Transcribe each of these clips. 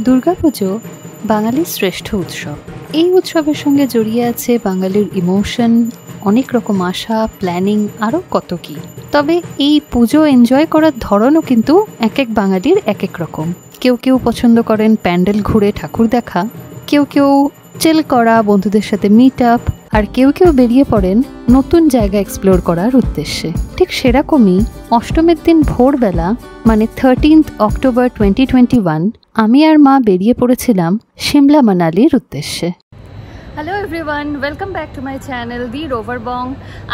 দুর্গাপুজো বাঙালির শ্রেষ্ঠ উৎসব। এই উৎসবের সঙ্গে জড়িয়ে আছে বাঙালির ইমোশন, অনেক রকম আশা, প্ল্যানিং, আরও কত কি। তবে এই পুজো এনজয় করার ধরনও কিন্তু এক এক বাঙালির এক এক রকম। কেউ কেউ পছন্দ করেন প্যান্ডেল ঘুরে ঠাকুর দেখা, কেউ কেউ চিল করা, বন্ধুদের সাথে মিট আপ, আর কেউ কেউ বেরিয়ে পড়েন নতুন জায়গা এক্সপ্লোর করার উদ্দেশ্যে। ঠিক সেরকমই অষ্টমীর দিন ভোরবেলা, মানে 13th অক্টোবর 2021, আমি আর মা বেরিয়ে পড়েছিলাম সিমলা মানালির উদ্দেশ্যে। Hello everyone, welcome back to my channel the rover Bong.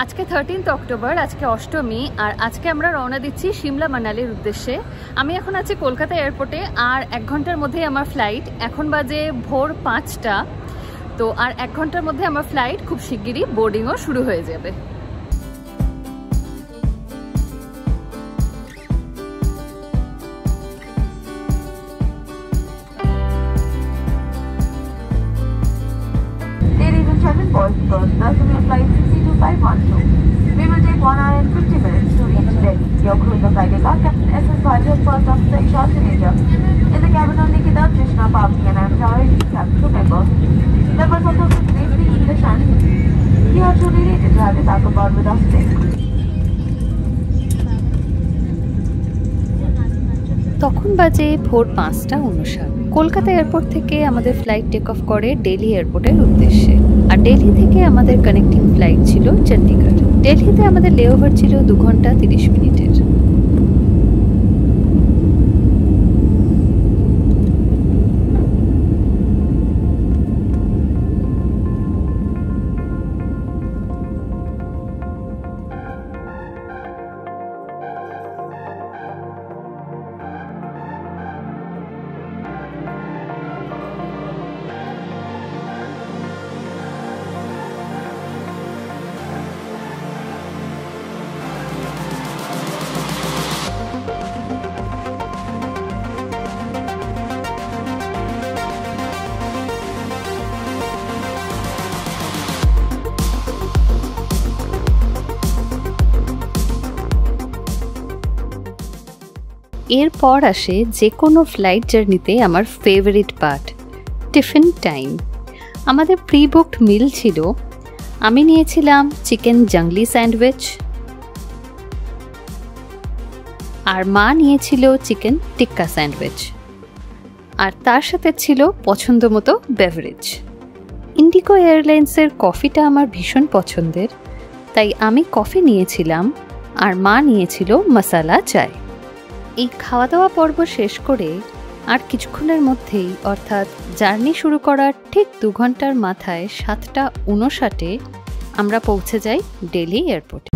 আজকে 13th অক্টোবর, আজকে অষ্টমী, আর আজকে আমরা রওনা দিচ্ছি সিমলা মানালির উদ্দেশ্যে। আমি এখন আছি কলকাতা এয়ারপোর্টে, আর 1 ঘন্টার মধ্যেই আমার ফ্লাইট। এখন বাজে ভোর 5টা, তো আর 1 ঘন্টার মধ্যে আমার ফ্লাইট, খুব শিগগিরই বোর্ডিংও শুরু হয়ে যাবে। Boys and girls, passenger flight 62512. We will take 1 hour and 50 minutes to reach Delhi. Your crew in the flight is our Captain S.S. Bhatia, First Officer Ishal Juneja. In the cabin are Nikita, Krishna, Pavni and I am Jawahir, cabin crew members. Members of the crew today speak English and Hindi. You are truly rated to have this aboard with us today. তখন বাজে ভোর 5:59। Kolkata airport থেকে আমাদের flight take off করে দিল্লি এয়ারপোর্টের উদ্দেশ্যে, আর দিল্লি থেকে আমাদের কানেক্টিং ফ্লাইট ছিল চণ্ডীগড়। দিল্লিতে আমাদের লেওভার ছিল 2 ঘন্টা 30 মিনিটের। এরপর আসে যে কোনো ফ্লাইট জার্নিতে আমার ফেভারিট পার্ট, টিফিন টাইম। আমাদের প্রি বুকড মিল ছিল। আমি নিয়েছিলাম চিকেন জাংলি স্যান্ডউইচ, আর মা নিয়েছিল চিকেন টিক্কা স্যান্ডউইচ, আর তার সাথে ছিল পছন্দ মতো বেভারেজ। ইন্ডিগো এয়ারলাইন্সের কফিটা আমার ভীষণ পছন্দের, তাই আমি কফি নিয়েছিলাম, আর মা নিয়েছিল মশালা চায়। এই খাওয়া দাওয়া পর্ব শেষ করে আর কিছুক্ষণের মধ্যেই, অর্থাৎ জার্নি শুরু করার ঠিক 2 ঘন্টার মাথায় 7:59 আমরা পৌঁছে যাই দিল্লি এয়ারপোর্টে।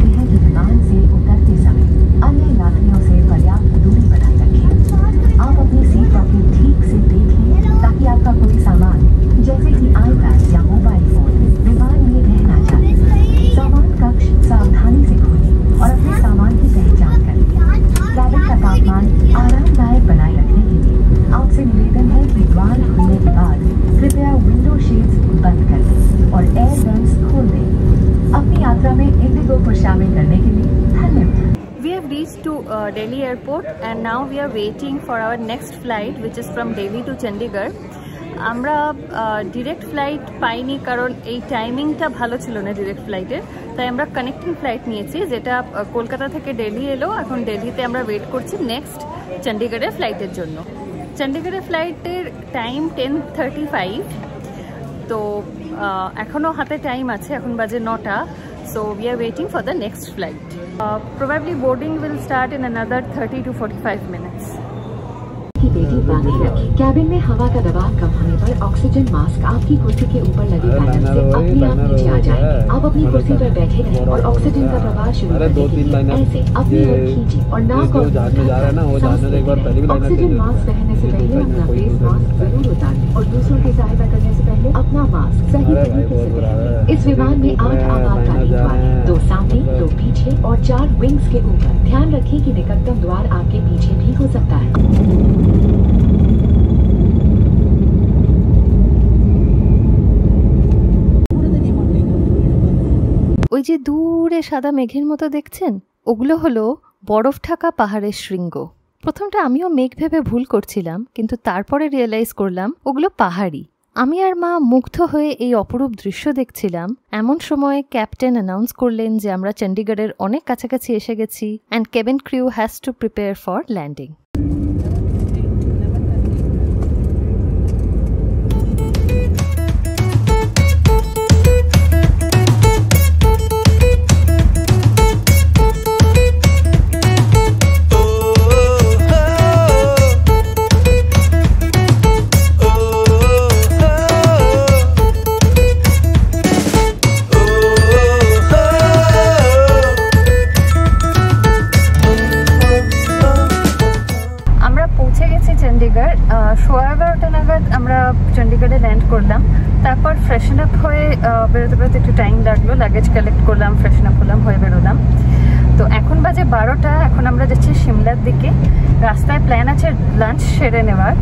आरामदायक बनाए रखने के लिए आपसे निवेदन है कि द्वार खुलने के बाद कृपया विंडो शेड्स बंद कर दें और एयर वेंट्स खोल दें। अपनी यात्रा में इंडिगो को शामिल करने के लिए धन्यवाद। We have reached to Delhi airport and now we are waiting for our next flight, which is from Delhi to Chandigarh. আমরা ডিরেক্ট ফ্লাইট পাইনি, কারণ এই টাইমিংটা ভালো ছিল না ডিরেক্ট ফ্লাইটের, তাই আমরা কানেক্টিং ফ্লাইট নিয়েছি, যেটা কলকাতা থেকে দিল্লি এলো। এখন দিল্লিতে আমরা ওয়েট করছি নেক্সট চণ্ডীগড়ের ফ্লাইটের জন্য। চণ্ডীগড়ের ফ্লাইটের টাইম 10:35, তো এখনও হাতে টাইম আছে, এখন বাজে 9টা। So we are waiting for the next flight. Probably boarding will start in another 30 to 45 minutes. की पेटी बांधी रखें। कैबिन में हवा का दबाव कम होने पर ऑक्सीजन मास्क आपकी कुर्सी के ऊपर लगे पैनल से अपने आप नीचे आ जाएगा। आप अपनी कुर्सी पर बैठे रहें और ऑक्सीजन का प्रवाह शुरू करने के लिए ऐसे अपनी ओर खींचें और नाक और मुंह ढककर सांस लें। ऑक्सीजन मास्क पहनने से पहले अपना फेस मास्क जरूर उतार लें और दूसरों की सहायता करने से पहले अपना मास्क सही तरीके से पहनें। इस विमान में 8 आपातकालीन द्वार, 2 सामने, 2 पीछे और 4 विंग्स के ऊपर। ध्यान रखें कि निकटतम द्वार आपके पीछे भी हो सकता है। ওই যে দূরে সাদা মেঘের মতো দেখছেন, ওগুলো হলো বরফ ঢাকা পাহাড়ের শৃঙ্গ। প্রথমটা আমিও মেঘ ভেবে ভুল করছিলাম, কিন্তু তারপরে রিয়েলাইজ করলাম ওগুলো পাহাড়ি। আমি আর মা মুগ্ধ হয়ে এই অপরূপ দৃশ্য দেখছিলাম। এমন সময় ক্যাপ্টেন অ্যানাউন্স করলেন যে আমরা চণ্ডীগড়ের অনেক কাছাকাছি এসে গেছি and cabin crew has to prepare for landing. আমরা চণ্ডীগড়ে ল্যান্ড করলাম। তারপর ফ্রেশন আপ হয়ে বেরোতে বেরোতে একটু টাইম লাগলো, লাগেজ কালেক্ট করলাম, ফ্রেশন আপ হলাম, হয়ে বেরোলাম। তো এখন বাজে 12টা। এখন আমরা যাচ্ছি সিমলার দিকে। রাস্তায় প্ল্যান আছে লাঞ্চ সেরে নেওয়ার।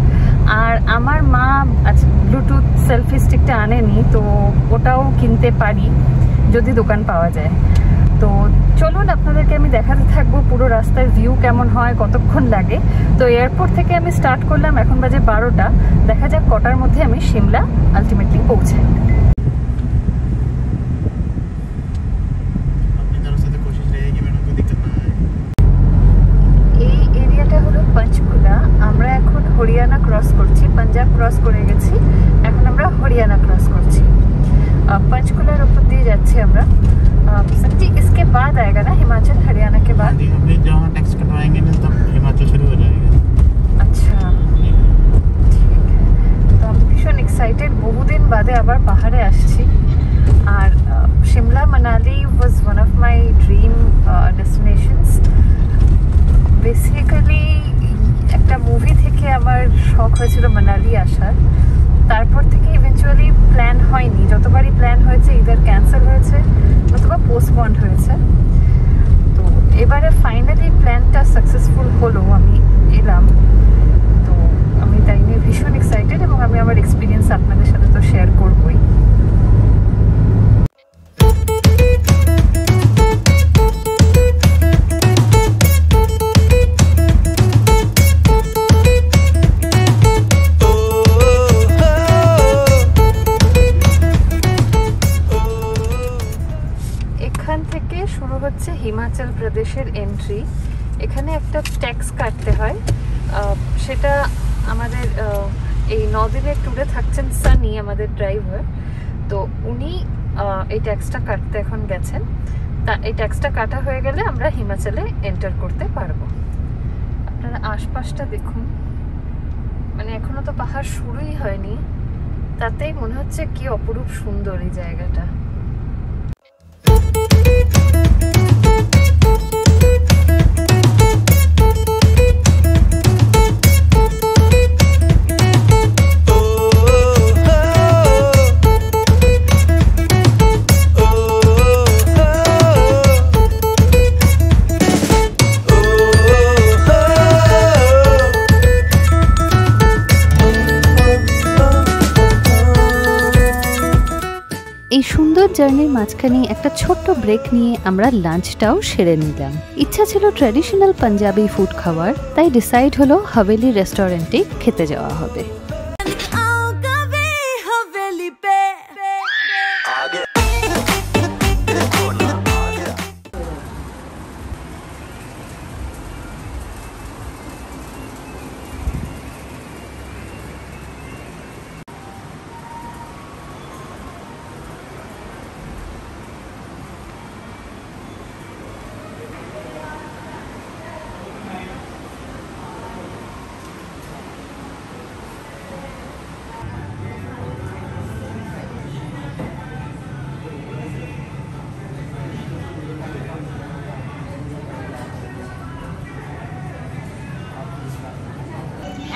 আর আমার মা আজ ব্লুটুথ সেলফি স্টিকটা আনেনি, তো ওটাও কিনতে পারি যদি দোকান পাওয়া যায়। তো চলুন আপনাদেরকে আমি দেখাতে থাকবো পুরো রাস্তার ভিউ কেমন হয়, কতক্ষণ লাগে। তো এয়ারপোর্ট থেকে আমি স্টার্ট করলাম, এখন বাজে 12টা। দেখা যাক কটার মধ্যে আমি সিমলা আলটিমেটলি পৌঁছাই। এই এরিয়াটা হলো পঞ্চকুলা। আমরা এখন হরিয়ানা ক্রস করছি, পাঞ্জাব ক্রস করে গেছি, এখন আমরা হরিয়ানা ক্রস করছি। पंचकुला ऊपर दिए जाते हैं हमरा। सच्ची इसके बाद आएगा ना हिमाचल हरियाणा के बाद? जहाँ टैक्स कटवाएंगे ना तब हिमाचल शुरू हो जाएगा। अच्छा ठीक है, तो আমি ভীষণ এক্সাইটেড। বহুদিন বাদে আবার পাহাড়ে আসছি। আর Shimla Manali was one of my dream destinations. Basically একটা মুভি থেকে আমার শখ হয়েছিল মানালি আসার। তারপর থেকে ইভেন্চুয়ালি প্ল্যান হয়নি। যতবারই প্ল্যান হয়েছে ইদার ক্যান্সেল হয়েছে অথবা পোস্টপন্ড হয়েছে। তো এবারে ফাইনালি প্ল্যানটা সাকসেসফুল হলো, আমি এলাম। তো আমি তাই নিয়ে ভীষণ এক্সাইটেড এবং আমি আমার এক্সপিরিয়েন্স আপনাদের সাথে তো শেয়ার করবই। শুরু হচ্ছে হিমাচল প্রদেশের এন্ট্রি। এখানে একটা ট্যাক্স কাটতে হয়, সেটা আমাদের এই 9 দিনের ট্যুরে থাকছেন সানি আমাদের ড্রাইভার। তো উনি এই ট্যাক্সটা কাটতে এখন গেছেন। তা এই ট্যাক্সটা কাটা হয়ে গেলে আমরা হিমাচলে এন্টার করতে পারবো। আপনারা আশপাশটা দেখুন, মানে এখনো তো পাহাড় শুরুই হয়নি, তাতেই মনে হচ্ছে কি অপরূপ সুন্দর এই জায়গাটা। এই সুন্দর জার্নির মাঝখানে একটা ছোট্ট ব্রেক নিয়ে আমরা লাঞ্চটাও সেরে নিলাম। ইচ্ছা ছিল ট্র্যাডিশনাল পাঞ্জাবি ফুড খাওয়ার, তাই ডিসাইড হলো হাভেলি রেস্টুরেন্টে খেতে যাওয়া হবে।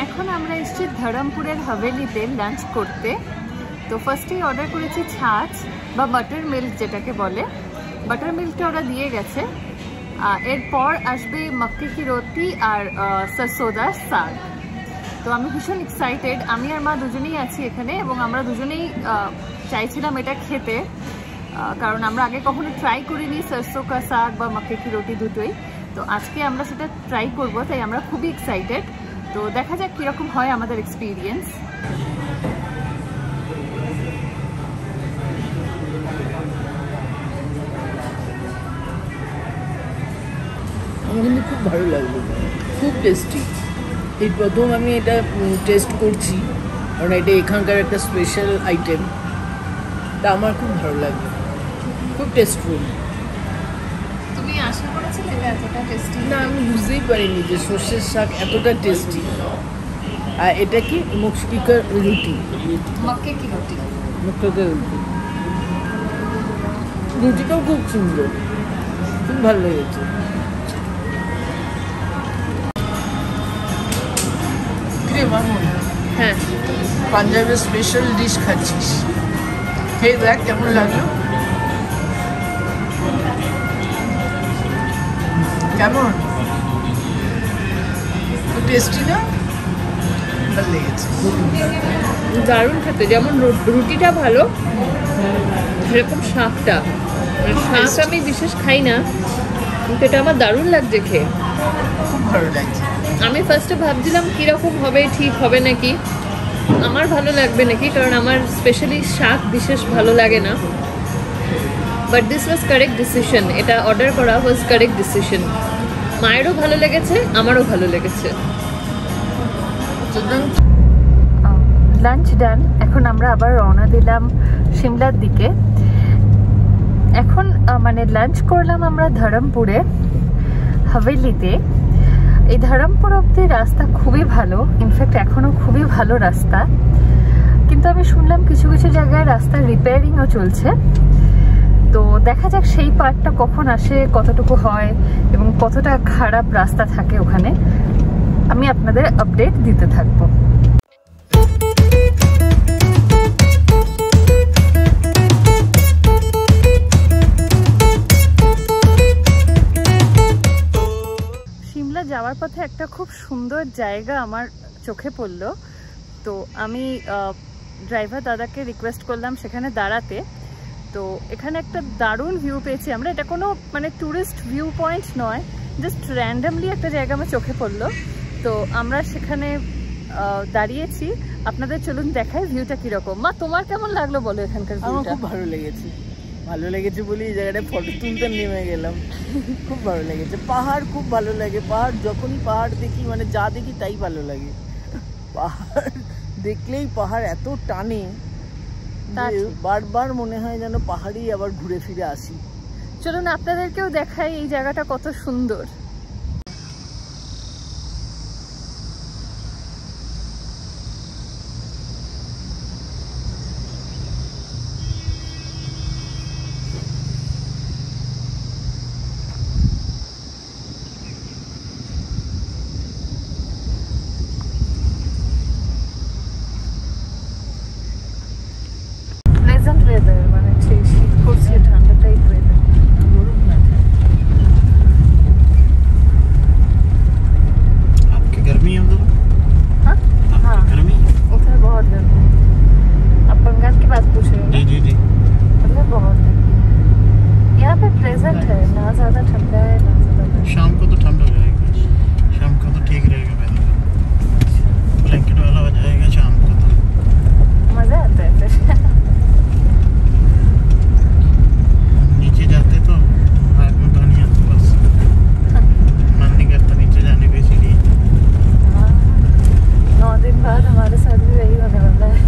এখন আমরা এসেছি ধরমপুরের হাভেলিতে লাঞ্চ করতে। তো ফার্স্টেই অর্ডার করেছি ছাঁচ বা বাটার মিল্ক যেটাকে বলে। বাটার মিল্কটা ওরা দিয়ে গেছে। এরপর আসবে মক্কে কি রুটি আর সরসোদার শাক। তো আমি ভীষণ এক্সাইটেড। আমি আর মা দুজনেই আছি এখানে এবং আমরা দুজনেই চাইছিলাম এটা খেতে, কারণ আমরা আগে কখনো ট্রাই করিনি সরসো কা শাক বা মক্কে কি রুটি দুটোই। তো তো আজকে আমরা সেটা ট্রাই করব, তাই আমরা খুবই এক্সাইটেড। তো দেখা যাক কীরকম হয় আমাদের এক্সপিরিয়েন্স। আমার কিন্তু খুব ভালো লাগলো, খুব টেস্টি। এই প্রথম আমি এটা টেস্ট করছি, কারণ এটা এখানকার একটা স্পেশাল আইটেম। তা আমার খুব ভালো লাগলো, খুব টেস্টফুল। তুমি আশা করেছিলে এটা এতটা টেস্টি? না, আমি বুঝতেই পারিনি যে সর্ষের শাক এতটা টেস্টি। আর এটা কি মুখপিকার রুটি, মক্কে কি রুটি, মুখপিকার রুটি। রুটিটাও খুব সুন্দর, খুব ভালো লেগেছে। হ্যাঁ, পাঞ্জাবের স্পেশাল ডিশ খাচ্ছিস, খেয়ে দেখ কেমন লাগলো। কেমন টেস্টি না? ভালো লেগেছে, দারুণ খেতে। যেমন রুটিটা ভালো, সেরকম শাকটা, শাক আমি বিশেষ খাই না, কিন্তু এটা আমার দারুণ লাগছে খেয়ে, খুব ভালো লাগছে। আমি ফার্স্টে ভাবছিলাম কীরকম হবে, ঠিক হবে নাকি, আমার ভালো লাগবে নাকি, কারণ আমার স্পেশালি শাক বিশেষ ভালো লাগে না। But this was correct decision, এটা অর্ডার করা ওয়াজ কারেক্ট ডিসিশন। মায়েরও ভালো লেগেছে, আমারও ভালো লেগেছে। লাঞ্চ ডান, এখন আমরা আবার রওনা দিলাম সিমলার দিকে। এখন মানে লাঞ্চ করলাম আমরা ধরমপুরে, হাভেলিতে। এই ধরমপুর অব্দি রাস্তা খুবই ভালো, ইনফ্যাক্ট এখনও খুবই ভালো রাস্তা, কিন্তু আমি শুনলাম কিছু কিছু জায়গায় রাস্তা রিপেয়ারিংও চলছে। তো দেখা যাক সেই পার্টটা কখন আসে, কতটুকু হয় এবং কতটা খারাপ রাস্তা থাকে ওখানে, আমি আপনাদের আপডেট দিতে থাকবো। সিমলা যাওয়ার পথে একটা খুব সুন্দর জায়গা আমার চোখে পড়লো, তো আমি ড্রাইভার দাদাকে রিকোয়েস্ট করলাম সেখানে দাঁড়াতে। তো এখানে একটা দারুণ ভিউ পেয়েছি আমরা, এটা কোনো মানে ট্যুরিস্ট ভিউ পয়েন্ট নয়, জাস্ট র্যান্ডামলি একটা জায়গা আমার চোখে পড়লো। তো আমরা সেখানে দাঁড়িয়েছি, আপনাদের চলুন দেখাই ভিউটা কীরকম। মা, তোমার কেমন লাগলো বলো এখানকার ভিউটা? আমার খুব ভালো লেগেছে, ভালো লেগেছে বলে এই জায়গাটায় ফটো তুলতে নেমে গেলাম। খুব ভালো লেগেছে, পাহাড় খুব ভালো লাগে। পাহাড় যখনই পাহাড় দেখি, মানে যা দেখি তাই ভালো লাগে। পাহাড় দেখলেই পাহাড় এত টানে, বারবার মনে হয় যেন পাহাড়েই আবার ঘুরে ফিরে আসি। চলুন আপনাদেরকেও দেখাই এই জায়গাটা কত সুন্দর। ওয়েদার, মানে সেই শীত করছে, ঠান্ডা টাইপ ওয়েদার। आपकी गर्मी है उधर? हाँ हाँ, गर्मी उधर बहुत गर्मी है। आप बंगाल की बात पूछ रहे हो? जी जी जी, उधर बहुत गर्मी है। यहाँ पे प्लेजेंट है, ना ज़्यादा ठंडा है ना ज़्यादा गर्म। शाम को तो ठंड हो जाएगी, शाम को तो ठीक रहेगा वेदर, ब्लैंकेट वाला हो जाएगा शाम को तो मज़ा आता है फिर। नीचे जाते तो रात में तो नहीं आता, बस मन नहीं करता नीचे जाने के, इसीलिए 9 दिन बाद हमारे साथ भी वही होने वाला है।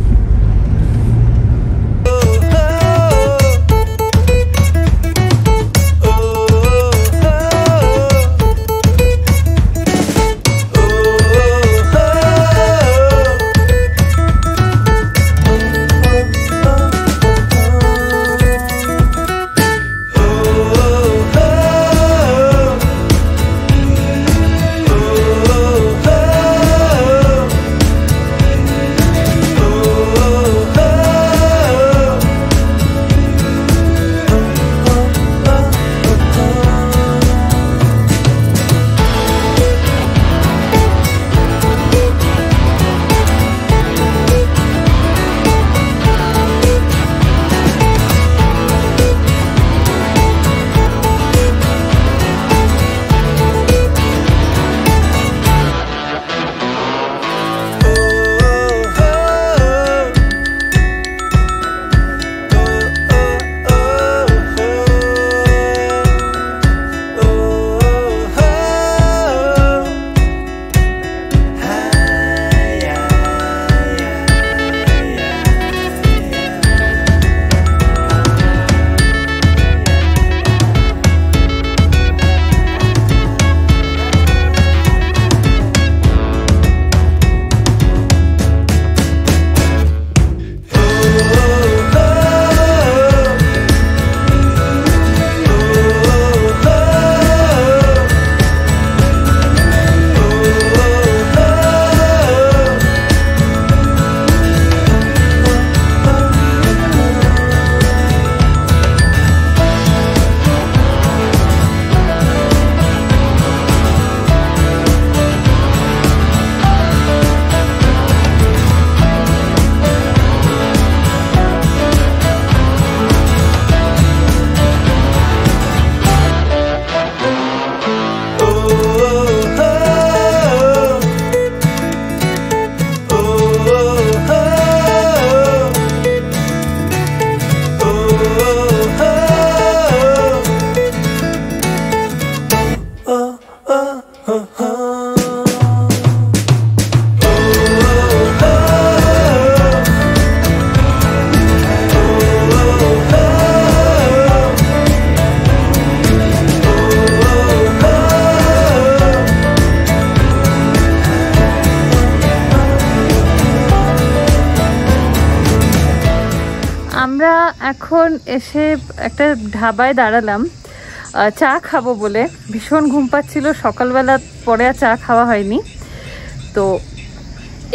আমরা এখন এসে একটা ধাবায় দাঁড়ালাম চা খাবো বলে। ভীষণ ঘুম পাচ্ছিল সকালবেলা, পরে আর চা খাওয়া হয়নি। তো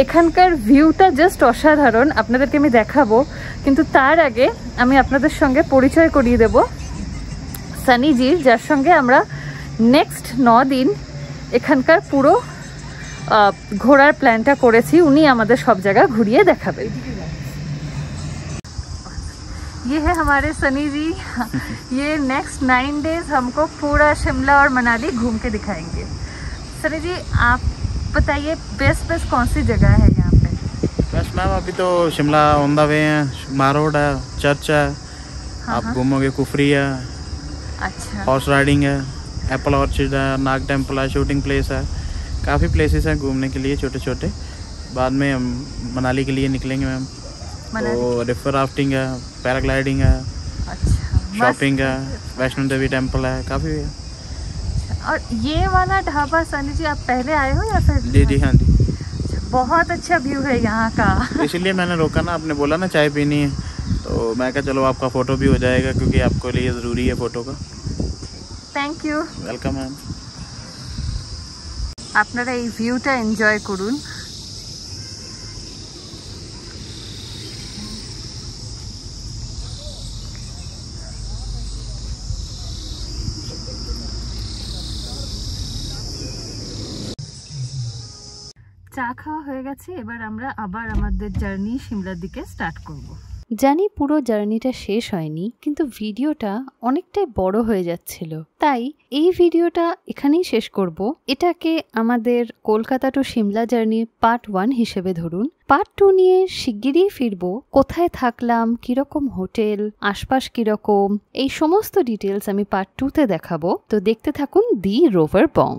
এখানকার ভিউটা জাস্ট অসাধারণ, আপনাদেরকে আমি দেখাবো। কিন্তু তার আগে আমি আপনাদের সঙ্গে পরিচয় করিয়ে দেব সানিজির, যার সঙ্গে আমরা নেক্সট 9 দিন এখানকার পুরো ঘোরার প্ল্যানটা করেছি। উনি আমাদের সব জায়গা ঘুরিয়ে দেখাবেন। ये है हमारे सनी जी, ये नेक्स्ट 9 डेज हमको पूरा शिमला और मनाली घूम के दिखाएंगे। सनी जी आप बताइए बेस्ट कौन सी जगह है यहाँ पे? बस मैम अभी तो शिमला ऑन द वे है, मारोड है, चर्च है, आप घूमोगे, कुफरी है, अच्छा, हॉर्स राइडिंग है, एप्पल ऑर्चिड है, नाग टेम्पल है, शूटिंग प्लेस है, काफ़ी प्लेसेस हैं घूमने के लिए छोटे छोटे। बाद में हम मनाली के लिए निकलेंगे मैम, तो रिवर राफ्टिंग है, पैराग्लाइडिंग है, अच्छा, शॉपिंग है, वैष्णो देवी टेम्पल है, काफ़ी है। और ये वाला ढाबा सनी जी आप पहले आए हो या फिर? जी जी हाँ जी, बहुत अच्छा व्यू है यहाँ का। इसीलिए मैंने रोका ना, आपने बोला ना चाय पीनी है, तो मैं कहा चलो आपका फ़ोटो भी हो जाएगा, क्योंकि आपको लिए ज़रूरी है फ़ोटो का। Thank you. Welcome ma'am. আপনারা এই ভিউটা এনজয় করুন। চা খাওয়া হয়ে গেছে, এবার আমরা আবার আমাদের জার্নি সিমলার দিকে স্টার্ট করব। জানি পুরো জার্নিটা শেষ হয়নি, কিন্তু ভিডিওটা অনেকটাই বড় হয়ে যাচ্ছিল, তাই এই ভিডিওটা এখানেই শেষ করব। এটাকে আমাদের Kolkata to Shimla journey part 1 হিসেবে ধরুন। পার্ট 2 নিয়ে শিগগিরই ফিরবো। কোথায় থাকলাম, কিরকম হোটেল, আশপাশ কিরকম, এই সমস্ত ডিটেলস আমি পার্ট 2-তে দেখাবো। তো দেখতে থাকুন দি রোভার বং।